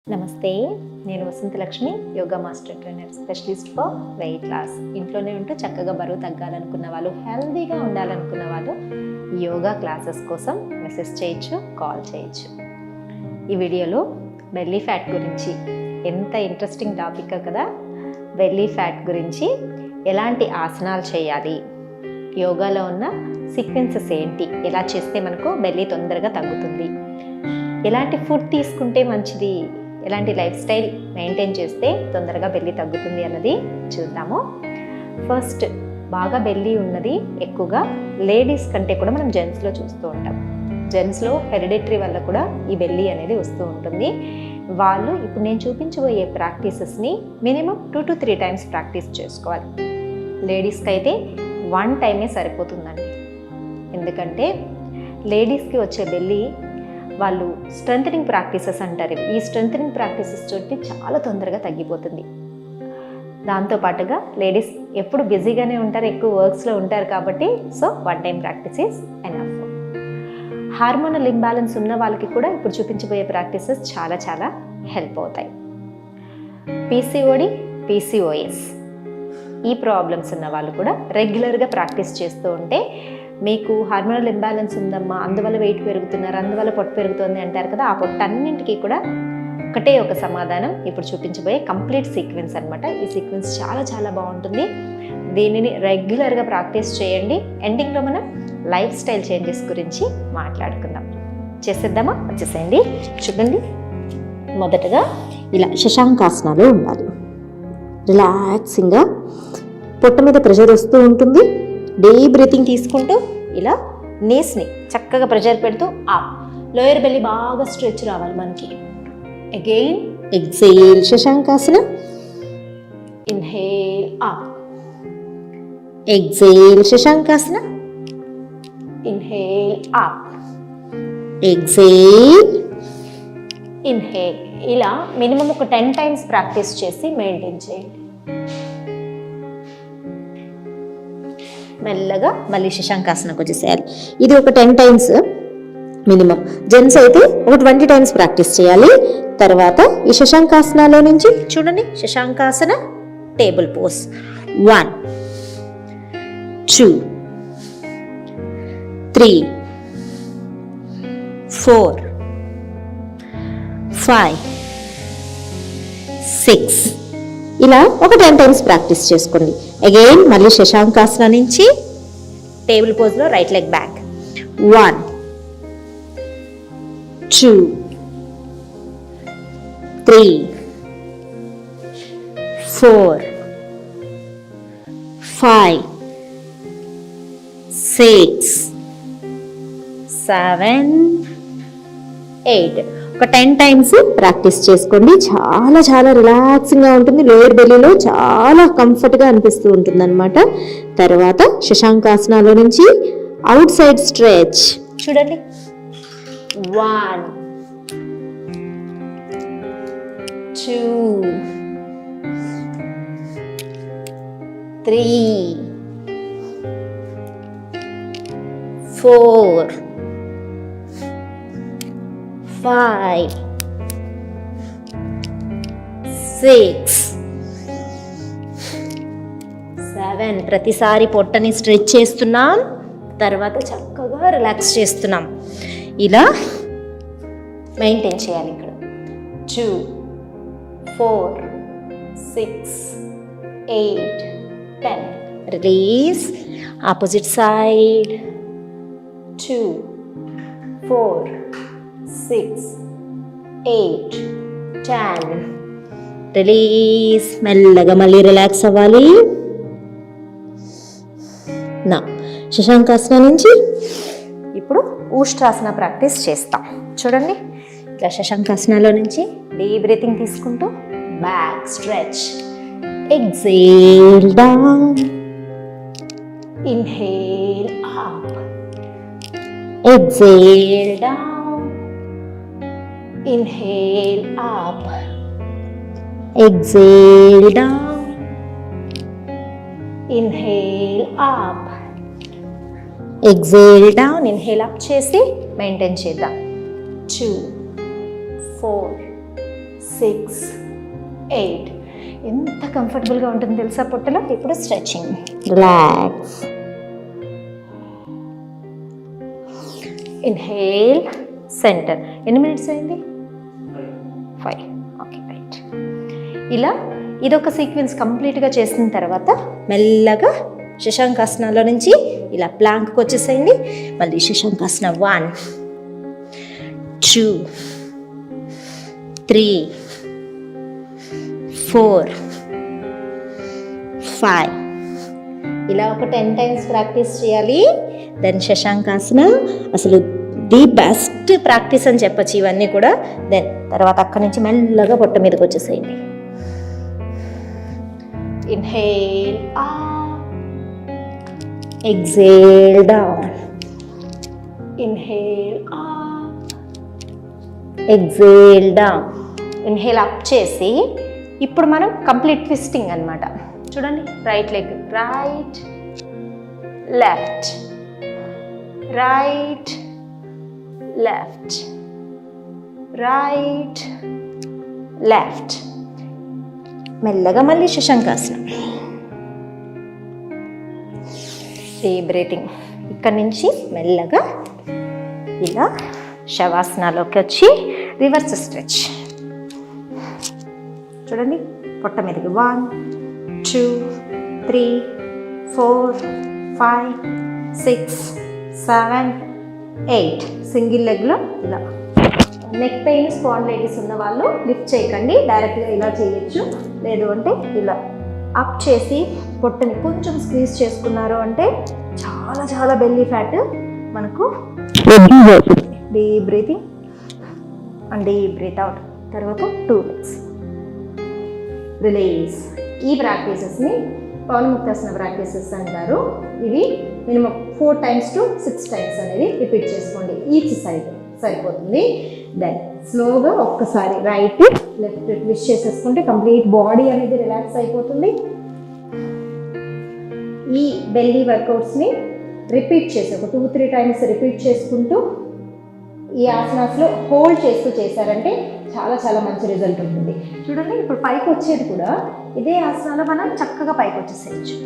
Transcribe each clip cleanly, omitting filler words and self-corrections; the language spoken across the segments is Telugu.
నమస్తే, నేను Vasanthalakshmi, yoga master trainer, specialist for weight loss. ఇంట్లోనే ఉంటూ చక్కగా బరువు తగ్గాలనుకున్న వాళ్ళు, హెల్తీగా ఉండాలనుకున్న వాళ్ళు యోగా క్లాసెస్ కోసం మెసేజ్ చేయొచ్చు, కాల్ చేయొచ్చు. ఈ వీడియోలో బెల్లీ ఫ్యాట్ గురించి, ఎంత ఇంట్రెస్టింగ్ టాపిక్ కదా. బెల్లీ ఫ్యాట్ గురించి, ఎలాంటి ఆసనాలు చేయాలి, యోగాలో ఉన్న సీక్వెన్సెస్ ఏంటి, ఎలా చేస్తే మనకు బెల్లీ తొందరగా తగ్గుతుంది, ఎలాంటి ఫుడ్ తీసుకుంటే మంచిది, ఎలాంటి లైఫ్ స్టైల్ మెయింటైన్ చేస్తే తొందరగా బెల్లీ తగ్గుతుంది అన్నది చూద్దాము. ఫస్ట్, బాగా బెల్లీ ఉన్నది ఎక్కువగా లేడీస్ కంటే కూడా మనం జెంట్స్లో చూస్తూ ఉంటాం. జెంట్స్లో హెరిడిటరీ వల్ల కూడా ఈ బెల్లీ అనేది వస్తూ ఉంటుంది. వాళ్ళు ఇప్పుడు నేను చూపించబోయే ప్రాక్టీసెస్ని మినిమం 2 to 3 times ప్రాక్టీస్ చేసుకోవాలి. లేడీస్కి అయితే 1 time సరిపోతుందండి. ఎందుకంటే లేడీస్కి వచ్చే బెల్లీ వాళ్ళు స్ట్రెంథనింగ్ ప్రాక్టీసెస్ అంటారు. ఈ స్ట్రెంథనింగ్ ప్రాక్టీసెస్ తోటి చాలా తొందరగా తగ్గిపోతుంది. దాంతోపాటుగా లేడీస్ ఎప్పుడు బిజీగానే ఉంటారు, ఎక్కువ వర్క్స్లో ఉంటారు కాబట్టి 1 time practice is enough. Hormonal imbalance ఉన్న వాళ్ళకి కూడా ఇప్పుడు చూపించబోయే ప్రాక్టీసెస్ చాలా చాలా హెల్ప్ అవుతాయి. పీసీఓడి, పీసీఓఎస్ ఈ ప్రాబ్లమ్స్ ఉన్న వాళ్ళు కూడా రెగ్యులర్గా ప్రాక్టీస్ చేస్తూ ఉంటే, మీకు హార్మోనల్ ఇంబ్యాలెన్స్ ఉందమ్మా, అందువల్ల వెయిట్ పెరుగుతున్నారు, అందువల్ల పొట్టు పెరుగుతుంది అంటారు కదా, ఆ పొట్టన్నింటికి కూడా ఒకటే ఒక సమాధానం ఇప్పుడు చూపించబోయే కంప్లీట్ సీక్వెన్స్ అనమాట. ఈ సీక్వెన్స్ చాలా చాలా బాగుంటుంది. దీనిని రెగ్యులర్గా ప్రాక్టీస్ చేయండి. ఎండింగ్లో మనం లైఫ్ స్టైల్ చేంజెస్ గురించి మాట్లాడుకుందాం. చేసేద్దామా? వచ్చేసేయండి. చూడండి, మొదటగా ఇలా శశాంకాసనాలు ఉండాలి. రిలాక్సింగ్గా పొట్ట మీద ప్రెషర్ వస్తూ ఉంటుంది. డీప్ బ్రీతింగ్ తీసుకుంటూ ఇలా నీస్ని చక్కగా ప్రెషర్ పెడుతూ లోయర్ బెల్లీ బాగా స్ట్రెచ్ రావాలి మనకి. Again exhale Shashankasana. Inhale up, exhale Shashankasana, inhale up, exhale, inhale. ఇలా మినిమం ఒక 10 times ప్రాక్టీస్ చేసి మెయింటైన్ చేయండి. మెల్లగా మళ్ళీ శశాంకాసనకు వచ్చేసేయాలి. ఇది ఒక 10 times మినిమం. జెంట్స్ అయితే ఒక 20 times ప్రాక్టీస్ చేయాలి. తర్వాత ఈ శశాంకాసనలో నుంచి చూడండి, శశాంకాసన టేబుల్ పోజ్. 1 2 3 4 5 6 ఇలా ఒక 10 times ప్రాక్టీస్ చేసుకోండి. అగైన్ మళ్ళీ శశాంకాసన నుంచి టేబుల్ పోజ్లో రైట్ లెగ్ బ్యాక్. 1 2 3 4 5 6 7 8 ఒక 10 times ప్రాక్టీస్ చేసుకోండి. చాలా చాలా రిలాక్సింగ్గా ఉంటుంది. లోయర్ బెల్లీలో చాలా కంఫర్ట్గా అనిపిస్తూ ఉంటుంది అనమాట. తర్వాత శశాంకాసనాలో నుంచి అవుట్ సైడ్ స్ట్రెచ్ చూడండి. 1 2 3 4 5 6 7. ప్రతిసారి పొట్టని స్ట్రెచ్ చేస్తున్నాం, తర్వాత చక్కగా రిలాక్స్ చేస్తున్నాం. ఇలా మెయింటైన్ చేయాలి. ఇక్కడ 2 4 6 8 10. రిలీజ్. Opposite side. 2 4 6 8 10. రిలీజ్. మెల్లగా మళ్ళీ రిలాక్స్ అవ్వాలి. నా శశాంకాసన నుంచి ఇప్పుడు ఊష్ట్రాసన ప్రాక్టీస్ చేస్తాం. చూడండి, ఇట్లా శశాంకాసనలో నుంచి డీప్ బ్రీతింగ్ తీసుకుంటూ back stretch. Exhale down, inhale up, exhale down, inhale up, exhale down, inhale up, exhale down, inhale up చేసి మెయింటైన్ చేద్దాం. 2 4 6, 8. ఎంత కంఫర్టబుల్గా ఉంటుంది తెలుసా పొట్టలో. ఇప్పుడు స్ట్రెచింగ్. రిలాక్స్. Inhale, centre. ఎన్ని మినిట్స్ అయింది? 5. Okay, right. ఇలా ఇదొక సీక్వెన్స్ కంప్లీట్గా చేసిన తర్వాత మెల్లగా శశాంకాసనాలో నుంచి ఇలా ప్లాంక్కి వచ్చేసేయండి. మళ్ళీ శశాంకాసన 1, 2, 3, 4, 5. ఇలా ఒక 10 టైమ్స్ ప్రాక్టీస్ చేయాలి. దెన్ శశాంకాసన అసలు ది బెస్ట్ ప్రాక్టీస్ అని చెప్పచ్చు ఇవన్నీ కూడా. దెన్ తర్వాత అక్కడి నుంచి మెల్లగా పొట్ట మీదకి వచ్చేసేయండి. Inhale up, exhale down. Inhale up, exhale down. Inhale up చేసి ఇప్పుడు మనం కంప్లీట్ ట్విస్టింగ్ అన్నమాట. చూడండి, right leg, right left, right left, right left. మెల్లగా మళ్ళీ శశాంకాసనం. Deep breathing. ఇక్కడ నుంచి మెల్లగా ఇలా శవాసనాలోకి వచ్చి రివర్స్ స్ట్రెచ్. చూడండి, పొట్ట మీదకి 1, 2, 3, 4, 5, 6, 7, 8. సింగిల్ లెగ్లో ఇలా. నెక్ పెయిన్, స్పాండిలైటిస్ ఉన్న వాళ్ళు లిఫ్ట్ చేయకండి, డైరెక్ట్గా ఇలా చేయొచ్చు. లేదు అంటే ఇలా అప్ చేసి పొట్టని కొంచెం స్క్వీజ్ చేసుకున్నారు అంటే చాలా చాలా బెల్లీ ఫ్యాట్ మనకు. Deep breathing and deep breath out. తర్వాత 2 legs రిలీజ్. ఈ ప్రాక్టీసెస్ని పవనముక్తాసన ప్రాక్టీసెస్ అంటారు. ఇవి మినిమం 4 times to 6 times అనేది రిపీట్ చేసుకోండి. ఈచ్ సైడ్ సరిపోతుంది. దెన్ స్లోగా ఒక్కసారి రైట్ లెఫ్ట్ ట్విస్ట్ చేసేసుకుంటే కంప్లీట్ బాడీ అనేది రిలాక్స్ అయిపోతుంది. ఈ బెల్లీ వర్కౌట్స్ని రిపీట్ చేసి ఒక 2-3 times రిపీట్ చేసుకుంటూ ఈ ఆసనాస్లో హోల్డ్ చేస్తూ చేశారంటే చాలా చాలా మంచి రిజల్ట్ ఉంటుంది. చూడండి, ఇప్పుడు పైకి వచ్చేది కూడా ఇదే ఆసనాలో మనం చక్కగా పైకి వచ్చేసేయచ్చు.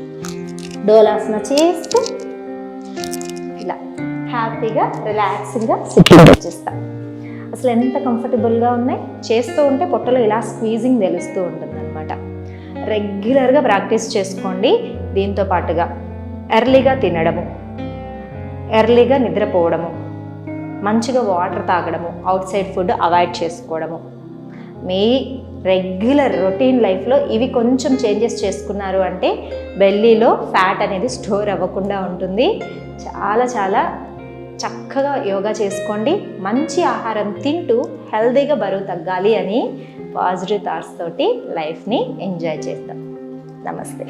డోలాసన చేస్తూ ఇలా హ్యాపీగా రిలాక్సింగ్గా సిట్టింగ్ వచ్చేస్తాం. అసలు ఎంత కంఫర్టబుల్గా ఉన్నాయి. చేస్తూ ఉంటే పొట్టలో ఇలా స్క్వీజింగ్ తెలుస్తూ ఉంటుంది అనమాట. రెగ్యులర్గా ప్రాక్టీస్ చేసుకోండి. దీంతో పాటుగా ఎర్లీగా తినడము, ఎర్లీగా నిద్రపోవడము, మంచిగా వాటర్ తాగడము, అవుట్ సైడ్ ఫుడ్ అవాయిడ్ చేసుకోవడము. మీ రెగ్యులర్ రొటీన్ లైఫ్లో ఇవి కొంచెం చేంజెస్ చేసుకున్నారు అంటే బెల్లీలో ఫ్యాట్ అనేది స్టోర్ అవ్వకుండా ఉంటుంది. చాలా చాలా చక్కగా యోగా చేసుకోండి. మంచి ఆహారం తింటూ హెల్తీగా బరువు తగ్గాలి అని పాజిటివ్ థాట్స్ తోటి లైఫ్ని ఎంజాయ్ చేస్తాం. నమస్తే.